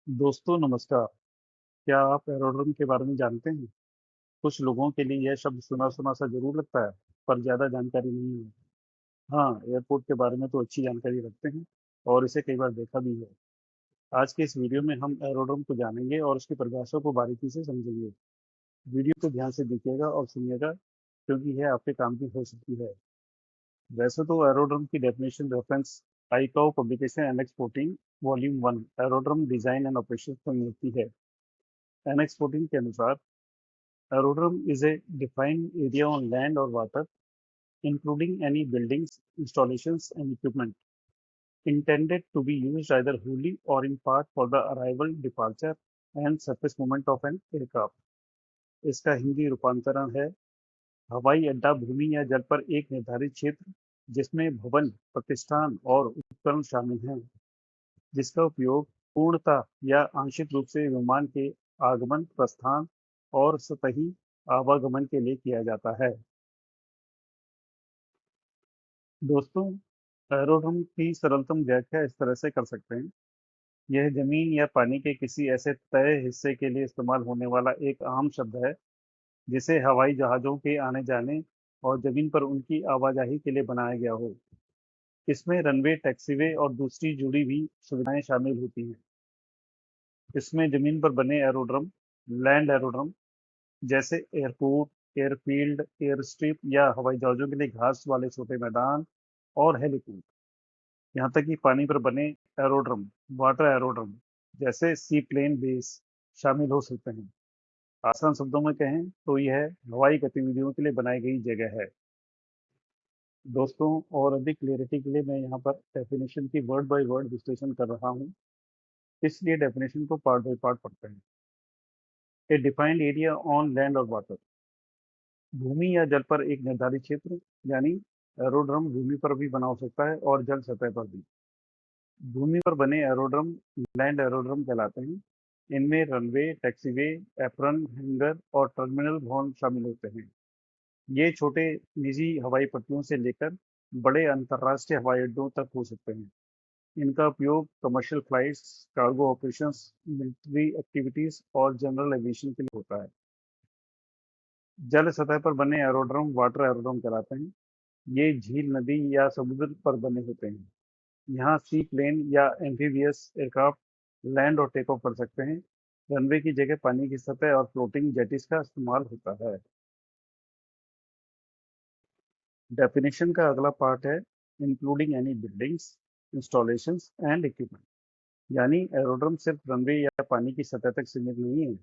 दोस्तों नमस्कार। क्या आप एरोड्रम के बारे में जानते हैं? कुछ लोगों के लिए यह शब्द सुना-सुना सा ज़रूर लगता है, पर ज़्यादा जानकारी नहीं है। हाँ, एयरपोर्ट के बारे में तो अच्छी जानकारी रखते हैं और इसे कई बार देखा भी है। आज के इस वीडियो में हम एरोड्रम को जानेंगे और उसकी परिभाषा को बारीकी से समझेंगे। वीडियो को ध्यान से देखिएगा और सुनिएगा क्योंकि यह आपके काम की हो सकती है। वैसे तो एरोड्रम की definition reference ICAO publication NX 14 volume 1 aerodrome design and operation में मिलती है। एनएक्स 14 के अनुसार aerodrome is a defined area on land or water, including any buildings, installations, and equipment intended to be used either wholly or in part for the arrival, departure, and surface movement of an aircraft. इसका हिंदी रूपांतरण है हवाई अड्डा भूमि या जल पर एक निर्धारित क्षेत्र जिसमें भवन, प्रतिष्ठान और उपकरण शामिल हैं, जिसका उपयोग पूर्णतः या आंशिक रूप से विमान के आगमन, प्रस्थान और सतही आवागमन के लिए किया जाता है। दोस्तों, एरोड्रम की सरलतम व्याख्या इस तरह से कर सकते हैं। यह जमीन या पानी के किसी ऐसे तय हिस्से के लिए इस्तेमाल होने वाला एक आम शब्द है जिसे हवाई जहाज़ों के आने जाने और जमीन पर उनकी आवाजाही के लिए बनाया गया हो। इसमें रनवे, टैक्सीवे और दूसरी जुड़ी हुई सुविधाएं शामिल होती हैं। इसमें जमीन पर बने एरोड्रम, लैंड एरोड्रम जैसे एयरपोर्ट, एयरफील्ड, एयर स्ट्रिप या हवाई जहाज़ों के लिए घास वाले छोटे मैदान और हेलीपोर्ट, यहाँ तक कि पानी पर बने एरोड्रम, वाटर एरोड्रम जैसे सी प्लेन बेस शामिल हो सकते हैं। आसान शब्दों में कहें तो यह हवाई गतिविधियों के लिए बनाई गई जगह है। दोस्तों, और अधिक क्लियरिटी के लिए मैं यहाँ पर डेफिनेशन की वर्ड बाय वर्ड विश्लेषण कर रहा हूँ, इसलिए डेफिनेशन को पार्ट बाय पार्ट पढ़ते हैं। ए डिफाइंड एरिया ऑन लैंड और वाटर, भूमि या जल पर एक निर्धारित क्षेत्र, यानी एरोड्रम भूमि पर भी बना हो सकता है और जल सतह पर भी। भूमि पर बने एरोड्रम लैंड एरोड्रम कहलाते हैं। इनमें रनवे, टैक्सीवे, एप्रन, हैंगर और टर्मिनल भवन शामिल होते हैं। ये छोटे निजी हवाई पट्टियों से लेकर बड़े अंतर्राष्ट्रीय हवाई अड्डों तक हो सकते हैं। इनका उपयोग commercial flights, cargo operations, military activities और जनरल एविएशन के लिए होता है। जल सतह पर बने एरोड्रम वाटर एरोड्रम कहलाते हैं। ये झील, नदी या समुद्र पर बने होते हैं। यहाँ सी प्लेन या एम्फीबियस एयरक्राफ्ट लैंड और टेक ऑफ कर सकते हैं। रनवे की जगह पानी की सतह और फ्लोटिंग जेटिस का इस्तेमाल होता है। डेफिनेशन का अगला पार्ट है including any buildings, installations and equipment, यानी एरोड्रम सिर्फ रनवे या पानी की सतह तक सीमित नहीं है।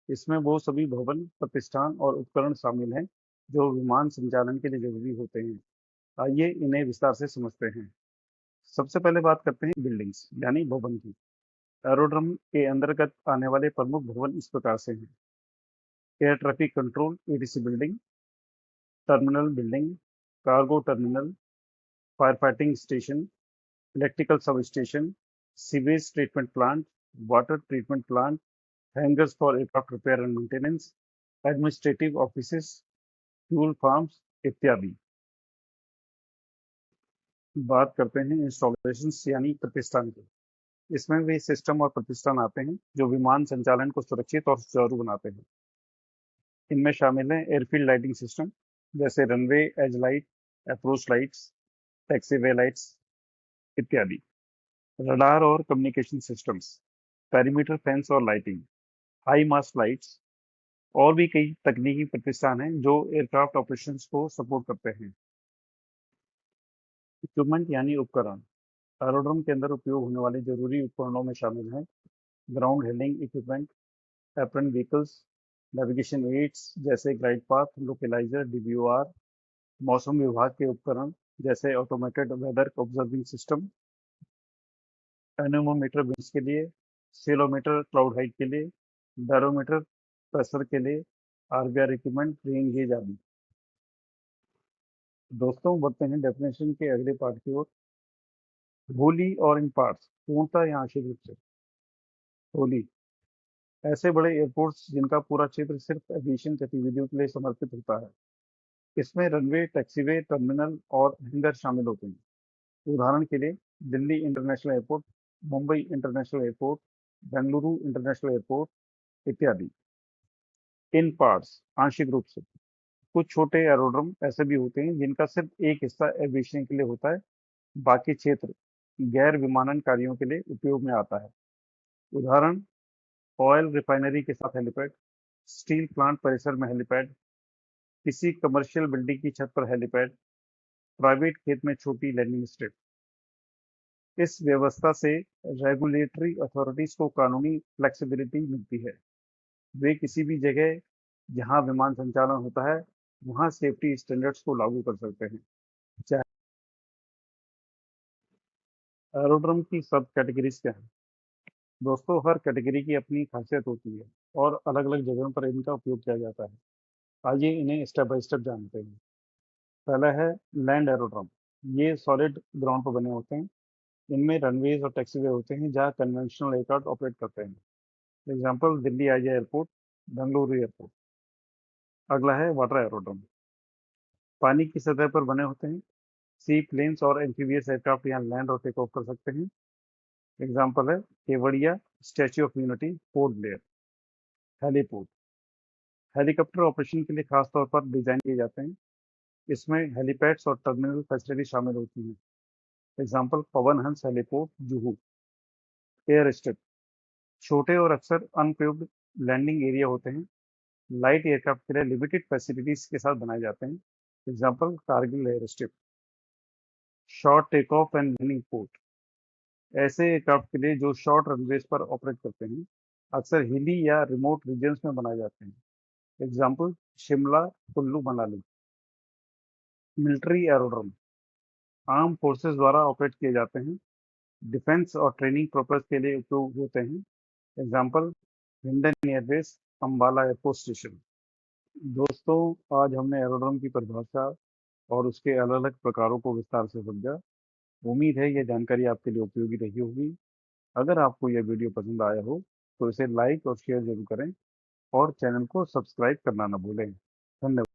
इसमें वो सभी भवन, प्रतिष्ठान और उपकरण शामिल हैं जो विमान संचालन के लिए जरूरी होते हैं। आइए इन्हें विस्तार से समझते हैं। सबसे पहले बात करते हैं बिल्डिंग्स यानी भवन की। एरोड्रम के अंतर्गत आने वाले प्रमुख भवन इस प्रकार से हैं: air traffic control ATC building, terminal building, cargo terminal, fire fighting station, electrical sub station, sewage treatment plant, water treatment plant, hangars for aircraft repair and maintenance, administrative offices, fuel farms इत्यादि। बात करते हैं installation यानी प्रतिष्ठान की। इसमें वे system और प्रतिष्ठान आते हैं जो विमान संचालन को सुरक्षित और सुचारू बनाते हैं। इनमें शामिल हैं एयरफील्ड लाइटिंग सिस्टम जैसे runway edge light, approach lights, taxiway lights इत्यादि। रडार और कम्युनिकेशन सिस्टम्स, पेरीमीटर फेंस और लाइटिंग, हाई मास्ट लाइट्स और भी कई तकनीकी प्रतिष्ठान हैं जो एयरक्राफ्ट ऑपरेशंस को सपोर्ट करते हैं। इक्विपमेंट यानी उपकरण, एरोड्रम के अंदर उपयोग होने वाले जरूरी उपकरणों में शामिल हैं ground handling equipment, apron vehicles, navigation aids जैसे ग्लाइड पाथ, लोकेलाइजर, डीवीओआर, मौसम विभाग के उपकरण जैसे automated weather observing system, anemometer winds के लिए, सेलोमीटर क्लाउड हाइट के लिए, बैरोमीटर प्रेशर के लिए, आरबीआर इक्विपमेंट, रेन गेज आदि। दोस्तों, बढ़ते हैं डेफिनेशन के अगले पार्ट की ओर। होली और इन पार्ट्स, पूर्णतः या आंशिक रूप से। होली, ऐसे बड़े एयरपोर्ट्स जिनका पूरा क्षेत्र सिर्फ एविएशन गतिविधियों के लिए समर्पित होता है। इसमें रनवे, टैक्सीवे, टर्मिनल और हैंगर शामिल होते हैं। उदाहरण के लिए Delhi international airport, Mumbai international airport, Bengaluru international airport इत्यादि। इन पार्ट्स आंशिक रूप से। कुछ छोटे एरोड्रम ऐसे भी होते हैं जिनका सिर्फ एक हिस्सा एविएशन के लिए होता है, बाकी क्षेत्र गैर विमानन कार्यों के लिए उपयोग में आता है। उदाहरण, ऑयल रिफाइनरी के साथ हेलीपैड, स्टील प्लांट परिसर में हेलीपैड, किसी कमर्शियल बिल्डिंग की छत पर हेलीपैड, प्राइवेट खेत में छोटी लैंडिंग स्ट्रिप। इस व्यवस्था से रेगुलेटरी अथॉरिटीज को कानूनी फ्लेक्सिबिलिटी मिलती है। वे किसी भी जगह जहां विमान संचालन होता है, वहां सेफ्टी स्टैंडर्ड्स को लागू कर सकते हैं। चाहे एरोड्रम की सब कैटेगरीज क्या है? दोस्तों, हर कैटेगरी की अपनी खासियत होती है और अलग-अलग जगहों पर इनका उपयोग किया जाता है। आइए इन्हें स्टेप बाय स्टेप जानते हैं। पहला है लैंड एरोड्रम। ये सॉलिड ग्राउंड पर बने होते हैं। इनमें रनवेज और टैक्सीवे होते हैं जहां कन्वेंशनल एयरक्राफ्ट ऑपरेट करते हैं। Example, Delhi IJ airport, Bengaluru airport. अगला है वाटर एरोड्रम। पानी की सतह पर बने होते हैं। सी प्लेन्स और एम्फीबियस एयरक्राफ्ट यहाँ लैंड और टेक ऑफ कर सकते हैं। एग्जांपल है Kevadia, statue of unity, port Blair. Heliport helicopter operation के लिए खास तौर पर डिजाइन किए जाते हैं। इसमें हेलीपैड्स और टर्मिनल फैसिलिटी शामिल होती हैं। Example, Pawan Hans heliport, Juhu. Air strip छोटे और अक्सर अनप्यूब्ड लैंडिंग एरिया होते हैं। लाइट एयरक्राफ्ट के लिए लिमिटेड फैसिलिटीज के साथ बनाए जाते हैं। Example, Kargil air strip. Short take off and landing port ऐसे एयरक्राफ्ट के लिए जो शॉर्ट रनवेज पर ऑपरेट करते हैं, अक्सर हिली या रिमोट रीजन्स में बनाए जाते हैं। Example, Shimla, Kullu, Manali. Military aerodrome arm forces द्वारा ऑपरेट किए जाते हैं। डिफेंस और ट्रेनिंग पर्पज के लिए उपयोग होते हैं। Example, Hindon airbase, Ambala air force station. दोस्तों, आज हमने एरोड्रम की परिभाषा और उसके अलग-अलग प्रकारों को विस्तार से समझा। उम्मीद है यह जानकारी आपके लिए उपयोगी रही होगी। अगर आपको यह वीडियो पसंद आया हो, तो इसे लाइक और शेयर ज़रूर करें और चैनल को सब्सक्राइब करना ना भूलें। धन्यवाद।